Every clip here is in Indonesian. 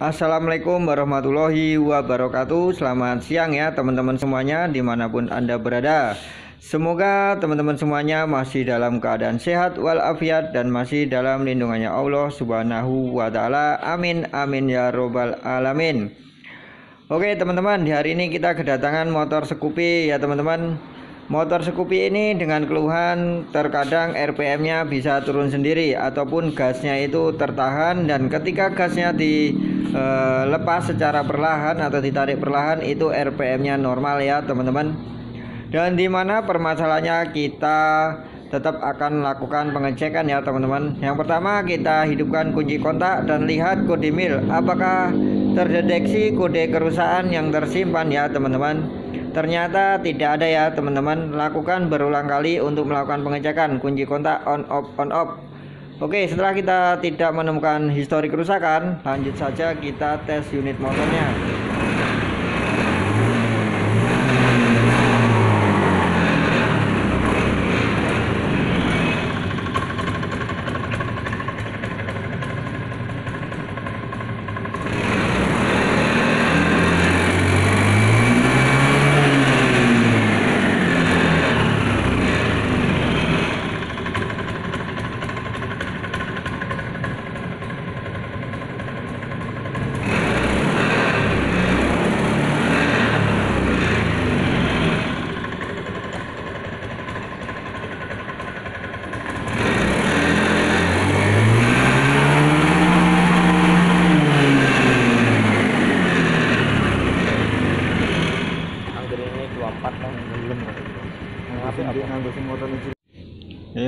Assalamualaikum warahmatullahi wabarakatuh. Selamat siang ya teman-teman semuanya dimanapun Anda berada. Semoga teman-teman semuanya masih dalam keadaan sehat walafiat dan masih dalam lindungannya Allah Subhanahu wa Ta'ala. Amin amin ya robbal alamin. Oke teman-teman, di hari ini kita kedatangan motor Scoopy ya teman-teman. Motor Scoopy ini dengan keluhan terkadang RPM-nya bisa turun sendiri ataupun gasnya itu tertahan, dan ketika gasnya dilepas secara perlahan atau ditarik perlahan itu RPM-nya normal ya teman-teman. Dan dimana permasalahannya kita tetap akan melakukan pengecekan ya teman-teman. Yang pertama kita hidupkan kunci kontak dan lihat kode mil apakah terdeteksi kode kerusakan yang tersimpan ya teman-teman. Ternyata tidak ada ya teman-teman. Lakukan berulang kali untuk melakukan pengecekan kunci kontak on off. Oke, setelah kita tidak menemukan histori kerusakan, lanjut saja kita tes unit motornya.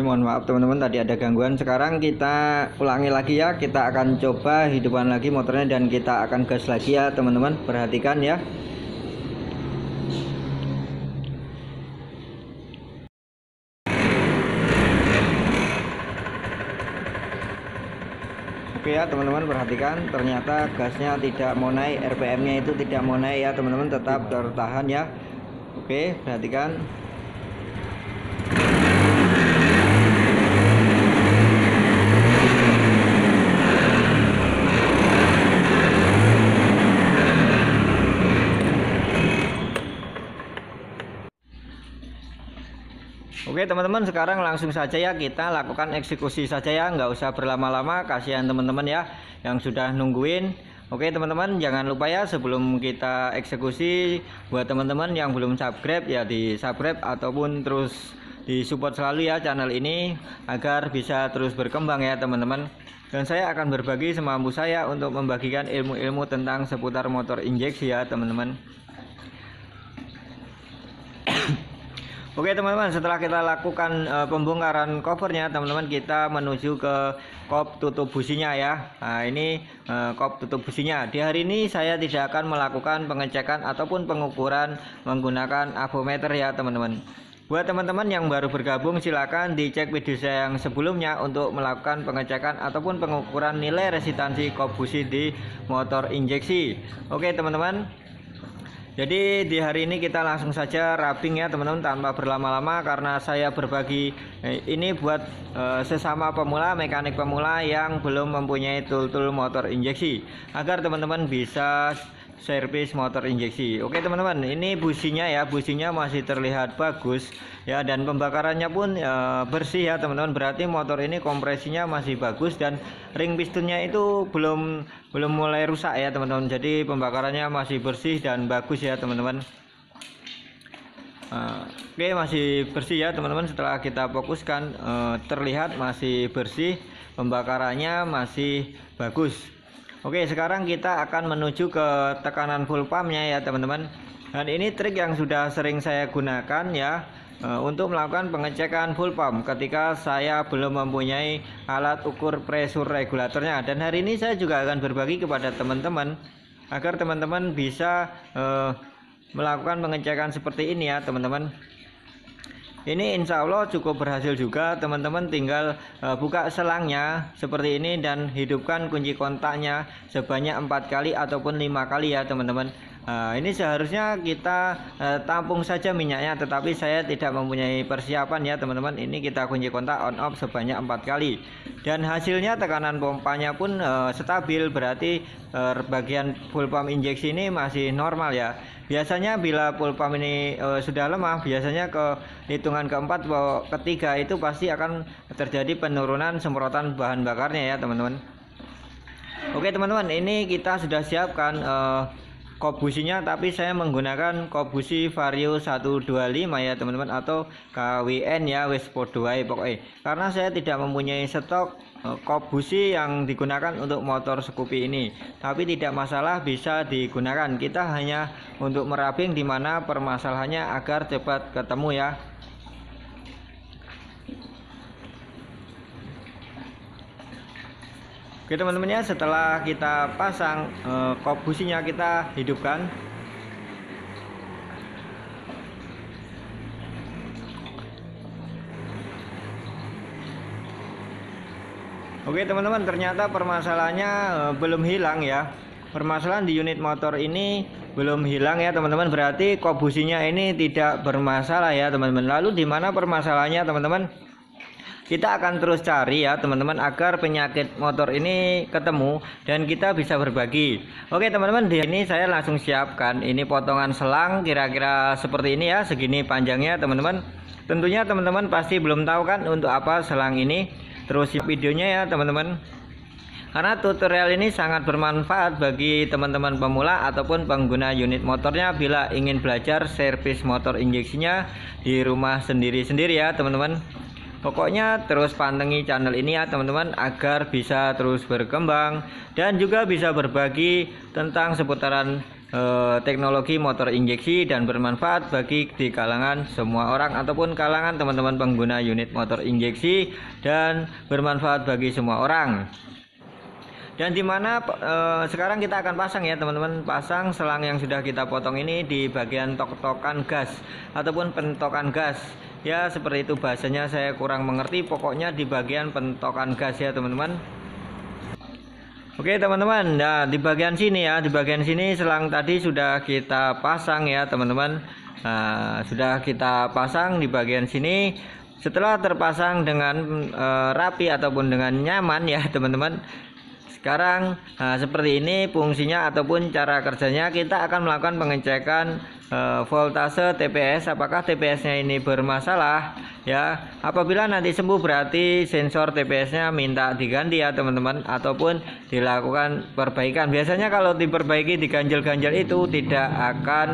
Mohon maaf teman-teman, tadi ada gangguan. Sekarang kita ulangi lagi ya. Kita akan coba hidupkan lagi motornya dan kita akan gas lagi ya teman-teman. Perhatikan ya. Oke ya teman-teman, perhatikan ternyata gasnya tidak mau naik, RPM-nya itu tidak mau naik ya teman-teman, tetap tertahan ya. Oke, perhatikan. Oke teman-teman, sekarang langsung saja ya kita lakukan eksekusi saja ya, nggak usah berlama-lama, kasihan teman-teman ya yang sudah nungguin. Oke teman-teman, jangan lupa ya sebelum kita eksekusi, buat teman-teman yang belum subscribe ya di subscribe ataupun terus di support selalu ya channel ini agar bisa terus berkembang ya teman-teman. Dan saya akan berbagi semampu saya untuk membagikan ilmu-ilmu tentang seputar motor injeksi ya teman-teman. Oke teman-teman, setelah kita lakukan pembongkaran covernya teman-teman, kita menuju ke kop tutup businya ya. Nah ini kop tutup businya. Di hari ini saya tidak akan melakukan pengecekan ataupun pengukuran menggunakan avometer ya teman-teman. Buat teman-teman yang baru bergabung, silakan dicek video saya yang sebelumnya untuk melakukan pengecekan ataupun pengukuran nilai resistansi kop busi di motor injeksi. Oke teman-teman, jadi di hari ini kita langsung saja wrapping ya teman-teman tanpa berlama-lama, karena saya berbagi ini buat sesama pemula, mekanik pemula yang belum mempunyai tool-tool motor injeksi, agar teman-teman bisa servis motor injeksi. Oke teman-teman, ini businya ya, businya masih terlihat bagus ya, dan pembakarannya pun bersih ya teman-teman, berarti motor ini kompresinya masih bagus dan ring pistonnya itu belum mulai rusak ya teman-teman. Jadi pembakarannya masih bersih dan bagus ya teman-teman. Oke, masih bersih ya teman-teman. Setelah kita fokuskan terlihat masih bersih, pembakarannya masih bagus. Oke, sekarang kita akan menuju ke tekanan full pumpnya ya teman-teman. Dan ini trik yang sudah sering saya gunakan ya untuk melakukan pengecekan full pump ketika saya belum mempunyai alat ukur pressure regulatornya. Dan hari ini saya juga akan berbagi kepada teman-teman agar teman-teman bisa melakukan pengecekan seperti ini ya teman-teman. Ini insya Allah cukup berhasil juga teman-teman. Tinggal buka selangnya seperti ini dan hidupkan kunci kontaknya sebanyak 4 kali ataupun 5 kali ya teman-teman. Ini seharusnya kita tampung saja minyaknya, tetapi saya tidak mempunyai persiapan ya teman-teman. Ini kita kunci kontak on off sebanyak 4 kali, dan hasilnya tekanan pompanya pun stabil, berarti bagian full pump injeksi ini masih normal ya. Biasanya bila full pump ini sudah lemah, biasanya ke hitungan keempat atau ketiga itu pasti akan terjadi penurunan semprotan bahan bakarnya ya teman-teman. Oke teman-teman, ini kita sudah siapkan kop businya, tapi saya menggunakan kop busi Vario 125 ya teman-teman, atau KWN ya, wis podo wae pokoknya, karena saya tidak mempunyai stok kop busi yang digunakan untuk motor Scoopy ini. Tapi tidak masalah, bisa digunakan, kita hanya untuk merabing dimana permasalahannya agar cepat ketemu ya. Oke teman-teman ya, setelah kita pasang kop businya, kita hidupkan. Oke teman-teman, ternyata permasalahannya belum hilang ya. Permasalahan di unit motor ini belum hilang ya teman-teman, berarti kop businya ini tidak bermasalah ya teman-teman. Lalu di mana permasalahannya teman-teman? Kita akan terus cari ya teman-teman, agar penyakit motor ini ketemu dan kita bisa berbagi. Oke teman-teman, di sini saya langsung siapkan ini potongan selang kira-kira seperti ini ya, segini panjangnya teman-teman. Tentunya teman-teman pasti belum tahu kan untuk apa selang ini. Terus videonya ya teman-teman, karena tutorial ini sangat bermanfaat bagi teman-teman pemula ataupun pengguna unit motornya bila ingin belajar servis motor injeksinya di rumah sendiri-sendiri ya teman-teman. Pokoknya terus pantengi channel ini ya teman-teman, agar bisa terus berkembang dan juga bisa berbagi tentang seputaran teknologi motor injeksi dan bermanfaat bagi di kalangan semua orang ataupun kalangan teman-teman pengguna unit motor injeksi, dan bermanfaat bagi semua orang. Dan dimana sekarang kita akan pasang ya teman-teman, pasang selang yang sudah kita potong ini di bagian tok-tokan gas ataupun pentokan gas ya, seperti itu bahasanya, saya kurang mengerti, pokoknya di bagian pentokan gas ya teman-teman. Oke teman-teman, nah di bagian sini ya, di bagian sini selang tadi sudah kita pasang ya teman-teman. Nah, sudah kita pasang di bagian sini. Setelah terpasang dengan rapi ataupun dengan nyaman ya teman-teman, sekarang seperti ini fungsinya ataupun cara kerjanya. Kita akan melakukan pengecekan voltase TPS, apakah TPS-nya ini bermasalah ya. Apabila nanti sembuh berarti sensor TPS-nya minta diganti ya teman-teman, ataupun dilakukan perbaikan. Biasanya kalau diperbaiki diganjel-ganjel itu tidak akan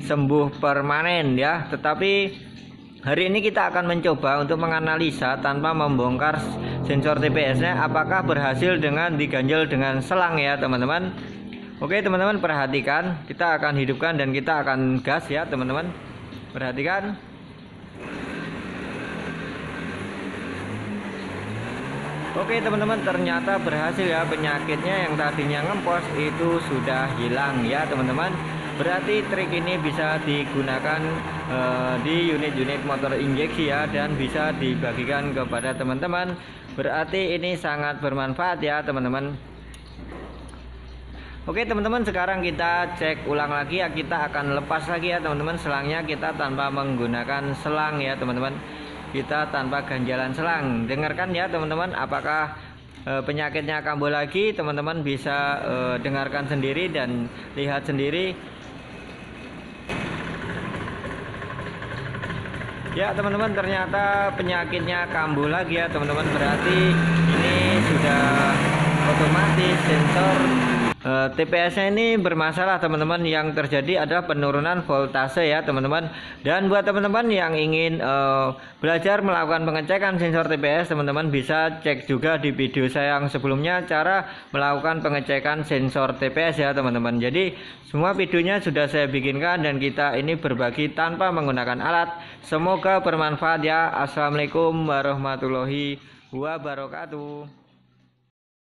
sembuh permanen ya. Tetapi hari ini kita akan mencoba untuk menganalisa tanpa membongkar sensor TPS-nya apakah berhasil dengan diganjel dengan selang ya teman-teman. Oke teman-teman, perhatikan, kita akan hidupkan dan kita akan gas ya teman-teman. Perhatikan. Oke teman-teman, ternyata berhasil ya, penyakitnya yang tadinya ngempos itu sudah hilang ya teman-teman. Berarti trik ini bisa digunakan di unit-unit motor injeksi ya, dan bisa dibagikan kepada teman-teman. Berarti ini sangat bermanfaat ya teman-teman. Oke teman-teman, sekarang kita cek ulang lagi ya, kita akan lepas lagi ya teman-teman selangnya, kita tanpa menggunakan selang ya teman-teman, kita tanpa ganjalan selang. Dengarkan ya teman-teman, apakah penyakitnya kambuh lagi. Teman-teman bisa dengarkan sendiri dan lihat sendiri ya teman-teman. Ternyata penyakitnya kambuh lagi ya teman-teman, berarti ini sudah otomatis sensor TPS-nya ini bermasalah teman-teman. Yang terjadi adalah penurunan voltase ya teman-teman. Dan buat teman-teman yang ingin belajar melakukan pengecekan sensor TPS, teman-teman bisa cek juga di video saya yang sebelumnya, cara melakukan pengecekan sensor TPS ya teman-teman. Jadi semua videonya sudah saya bikinkan dan kita ini berbagi tanpa menggunakan alat. Semoga bermanfaat ya. Assalamualaikum warahmatullahi wabarakatuh.